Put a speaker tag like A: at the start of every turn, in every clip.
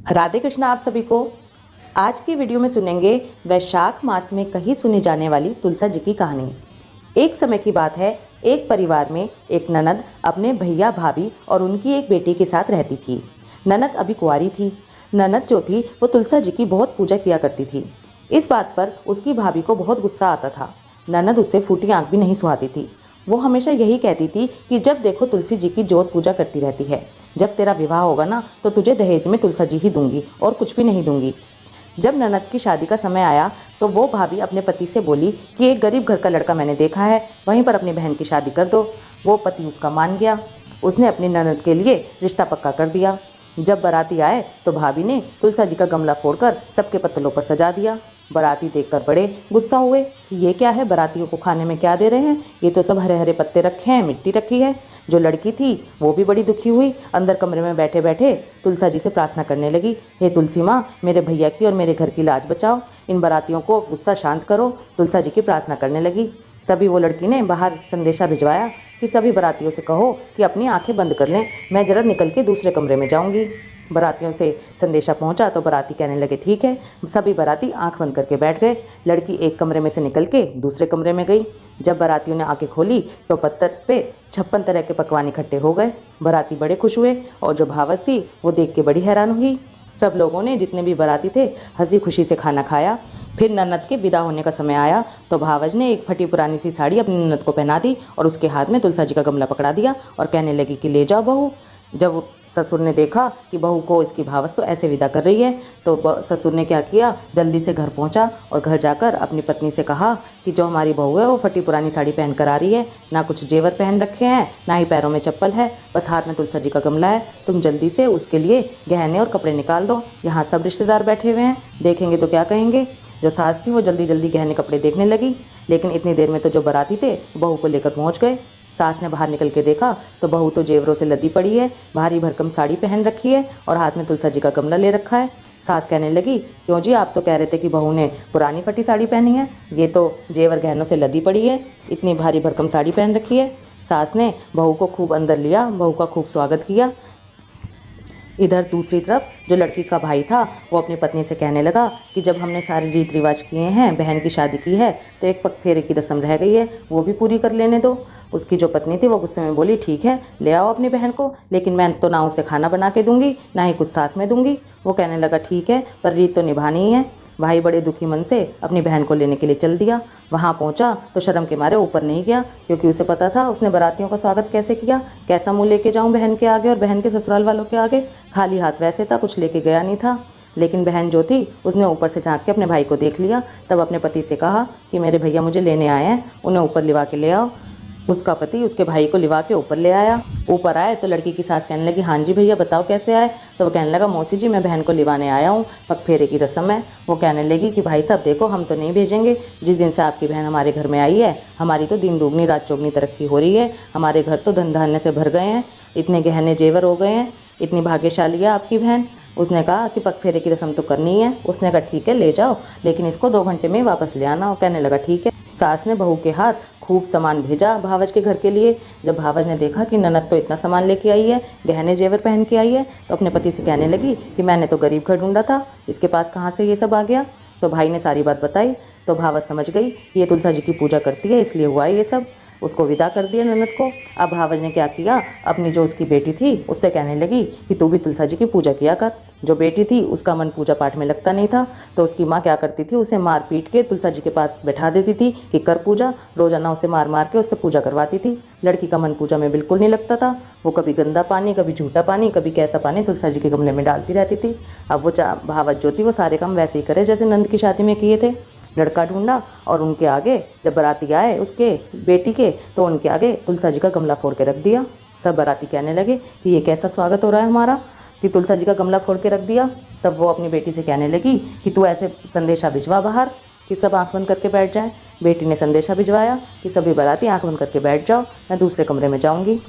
A: राधे कृष्ण आप सभी को। आज की वीडियो में सुनेंगे वैशाख मास में कहीं सुनी जाने वाली तुलसा जी की कहानी। एक समय की बात है, एक परिवार में एक ननद अपने भैया भाभी और उनकी एक बेटी के साथ रहती थी। ननद अभी कुंवारी थी। ननद जो थी वो तुलसा जी की बहुत पूजा किया करती थी। इस बात पर उसकी भाभी को बहुत गुस्सा आता था। ननद उससे फूटी आंख भी नहीं सुहाती थी। वो हमेशा यही कहती थी कि जब देखो तुलसी जी की जोत पूजा करती रहती है। जब तेरा विवाह होगा ना तो तुझे दहेज में तुलसा जी ही दूंगी और कुछ भी नहीं दूंगी। जब ननद की शादी का समय आया तो वो भाभी अपने पति से बोली कि एक गरीब घर का लड़का मैंने देखा है, वहीं पर अपनी बहन की शादी कर दो। वो पति उसका मान गया। उसने अपनी ननद के लिए रिश्ता पक्का कर दिया। जब बाराती आए तो भाभी ने तुलसा जी का गमला फोड़कर सबके पत्तलों पर सजा दिया। बाराती देखकर बड़े गुस्सा हुए कि ये क्या है, बारातियों को खाने में क्या दे रहे हैं, ये तो सब हरे हरे पत्ते रखे हैं, मिट्टी रखी है। जो लड़की थी वो भी बड़ी दुखी हुई। अंदर कमरे में बैठे बैठे तुलसा जी से प्रार्थना करने लगी, हे तुलसी माँ, मेरे भैया की और मेरे घर की लाज बचाओ, इन बारातियों को गुस्सा शांत करो। तुलसा जी की प्रार्थना करने लगी। तभी वो लड़की ने बाहर संदेशा भिजवाया कि सभी बारातियों से कहो कि अपनी आंखें बंद कर लें, मैं जरा निकल के दूसरे कमरे में जाऊंगी। बारातियों से संदेशा पहुंचा तो बाराती कहने लगे ठीक है। सभी बाराती आंख बंद करके बैठ गए। लड़की एक कमरे में से निकल के दूसरे कमरे में गई। जब बारातियों ने आंखें खोली तो पत्थर पे 56 तरह के पकवान इकट्ठे हो गए। बाराती बड़े खुश हुए और जो भावस थी वो देख के बड़ी हैरान हुई। सब लोगों ने, जितने भी बाराती थे, हंसी खुशी से खाना खाया। फिर ननद के विदा होने का समय आया तो भावज ने एक फटी पुरानी सी साड़ी अपनी ननद को पहना दी और उसके हाथ में तुलसा जी का गमला पकड़ा दिया और कहने लगी कि ले जाओ बहू। जब ससुर ने देखा कि बहू को इसकी भावस तो ऐसे विदा कर रही है तो ससुर ने क्या किया, जल्दी से घर पहुंचा और घर जाकर अपनी पत्नी से कहा कि जो हमारी बहू है वो फटी पुरानी साड़ी पहन कर आ रही है, ना कुछ जेवर पहन रखे हैं, ना ही पैरों में चप्पल है, बस हाथ में तुलसा जी का गमला है। तुम जल्दी से उसके लिए गहने और कपड़े निकाल दो। यहाँ सब रिश्तेदार बैठे हुए हैं, देखेंगे तो क्या कहेंगे। जो सास थी वो जल्दी जल्दी गहने कपड़े देखने लगी, लेकिन इतनी देर में तो जो बाराती थे बहू को लेकर पहुँच गए। सास ने बाहर निकल के देखा तो बहू तो जेवरों से लदी पड़ी है, भारी भरकम साड़ी पहन रखी है और हाथ में तुलसा जी का गमला ले रखा है। सास कहने लगी, क्यों जी, आप तो कह रहे थे कि बहू ने पुरानी फटी साड़ी पहनी है, ये तो जेवर गहनों से लदी पड़ी है, इतनी भारी भरकम साड़ी पहन रखी है। सास ने बहू को खूब अंदर लिया, बहू का खूब स्वागत किया। इधर दूसरी तरफ जो लड़की का भाई था वो अपनी पत्नी से कहने लगा कि जब हमने सारे रीत रिवाज किए हैं, बहन की शादी की है, तो एक पग फेरे की रस्म रह गई है, वो भी पूरी कर लेने दो। उसकी जो पत्नी थी वो गुस्से में बोली, ठीक है ले आओ अपनी बहन को, लेकिन मैं तो ना उसे खाना बना के दूंगी, ना ही कुछ साथ में दूंगी। वो कहने लगा ठीक है, पर रीत तो निभानी ही है। भाई बड़े दुखी मन से अपनी बहन को लेने के लिए चल दिया। वहाँ पहुँचा तो शर्म के मारे ऊपर नहीं गया, क्योंकि उसे पता था उसने बारातियों का स्वागत कैसे किया, कैसा मुँह लेके जाऊँ बहन के आगे और बहन के ससुराल वालों के आगे। खाली हाथ वैसे था, कुछ लेके गया नहीं था। लेकिन बहन जो थी उसने ऊपर से झांक के अपने भाई को देख लिया। तब अपने पति से कहा कि मेरे भैया मुझे लेने आए हैं, उन्हें ऊपर लिवा के ले आओ। उसका पति उसके भाई को लिवा के ऊपर ले आया। ऊपर आए तो लड़की की सास कहने लगी, हाँ जी भैया बताओ कैसे आए। तो वो कहने लगा, मौसी जी मैं बहन को लिवाने आया हूँ, पग फेरे की रस्म है। वो कहने लगी कि भाई साहब देखो, हम तो नहीं भेजेंगे, जिस दिन से आपकी बहन हमारे घर में आई है हमारी तो दिन दुगनी रात चौगनी तरक्की हो रही है, हमारे घर तो धन धान्य से भर गए हैं, इतने गहने जेवर हो गए हैं, इतनी भाग्यशाली है आपकी बहन। उसने कहा कि पग फेरे की रस्म तो करनी है। उसने कहा ठीक है ले जाओ, लेकिन इसको 2 घंटे में वापस ले आना। वो कहने लगा ठीक है। सास ने बहू के हाथ खूब सामान भेजा भावज के घर के लिए। जब भावज ने देखा कि ननद तो इतना सामान लेके आई है, गहने जेवर पहन के आई है, तो अपने पति से कहने लगी कि मैंने तो गरीब घर ढूंढा था, इसके पास कहाँ से ये सब आ गया। तो भाई ने सारी बात बताई तो भावज समझ गई कि ये तुलसा जी की पूजा करती है, इसलिए हुआ है ये सब। उसको विदा कर दिया ननद को। अब भावज ने क्या किया, अपनी जो उसकी बेटी थी उससे कहने लगी कि तू भी तुलसा जी की पूजा किया कर। जो बेटी थी उसका मन पूजा पाठ में लगता नहीं था, तो उसकी माँ क्या करती थी, उसे मार पीट के तुलसा जी के पास बैठा देती थी कि कर पूजा। रोजाना उसे मार मार के उससे पूजा करवाती थी। लड़की का मन पूजा में बिल्कुल नहीं लगता था। वो कभी गंदा पानी, कभी झूठा पानी, कभी कैसा पानी तुलसा जी के गमले में डालती रहती थी। अब वो भावज जो थी वो सारे काम वैसे ही करे जैसे नंद की शादी में किए थे। लड़का ढूंढा और उनके आगे जब बाराती आए उसके बेटी के, तो उनके आगे तुलसा जी का गमला फोड़ के रख दिया। सब बाराती कहने लगे कि ये कैसा स्वागत हो रहा है हमारा कि तुलसा जी का गमला फोड़ के रख दिया। तब वो अपनी बेटी से कहने लगी कि तू ऐसे संदेशा भिजवा बाहर कि सब आंख बंद करके बैठ जाए। बेटी ने संदेशा भिजवाया कि सभी बाराती आंख बंद करके बैठ जाओ, मैं दूसरे कमरे में जाऊँगी।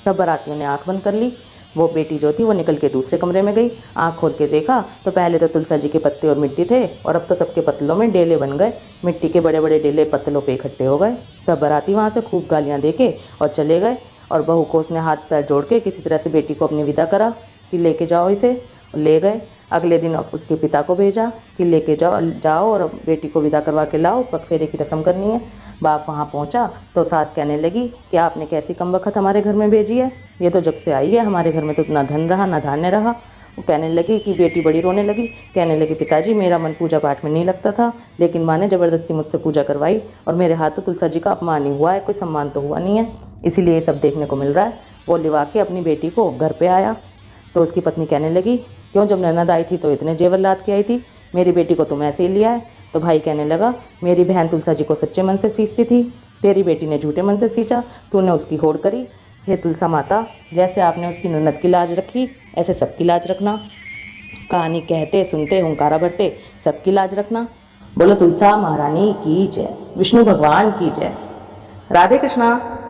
A: सब बारातियों ने आंख बंद कर ली। वो बेटी जो थी वो निकल के दूसरे कमरे में गई। आँख खोल के देखा तो पहले तो तुलसा जी के पत्ते और मिट्टी थे, और अब तो सबके पत्तलों में डेले बन गए। मिट्टी के बड़े बड़े डेले पत्तलों पे इकट्ठे हो गए। सब बाराती वहाँ से खूब गालियाँ दे के और चले गए। और बहू को उसने हाथ पैर जोड़ के किसी तरह से बेटी को अपनी विदा करा कि लेके जाओ इसे, ले गए। अगले दिन उसके पिता को भेजा कि लेके जाओ और बेटी को विदा करवा के लाओ, पग फेरे की रस्म करनी है। बाप वहाँ पहुँचा तो सास कहने लगी कि आपने कैसी कमबख्त हमारे घर में भेजी है, ये तो जब से आई है हमारे घर में तो ना धन रहा ना धान्य रहा। वो कहने लगी कि बेटी बड़ी रोने लगी, कहने लगी पिताजी मेरा मन पूजा पाठ में नहीं लगता था, लेकिन माँ ने ज़बरदस्ती मुझसे पूजा करवाई और मेरे हाथ तो तुलसा जी का अपमान ही हुआ है, कोई सम्मान तो हुआ नहीं है, इसीलिए ये सब देखने को मिल रहा है। वो लिवा के अपनी बेटी को घर पे आया तो उसकी पत्नी कहने लगी क्यों, जब ननद आई थी तो इतने जेवर लाद के आई थी, मेरी बेटी को तुम ऐसे ही लिया है। तो भाई कहने लगा मेरी बहन तुलसा जी को सच्चे मन से सींचती थी, तेरी बेटी ने झूठे मन से सींचा, तूने उसकी होड़ करी। हे तुलसा माता, जैसे आपने उसकी ननद की लाज रखी ऐसे सबकी लाज रखना। कहानी कहते सुनते हुंकारा भरते सबकी लाज रखना। बोलो तुलसा महारानी की जय, विष्णु भगवान की जय। राधे कृष्णा।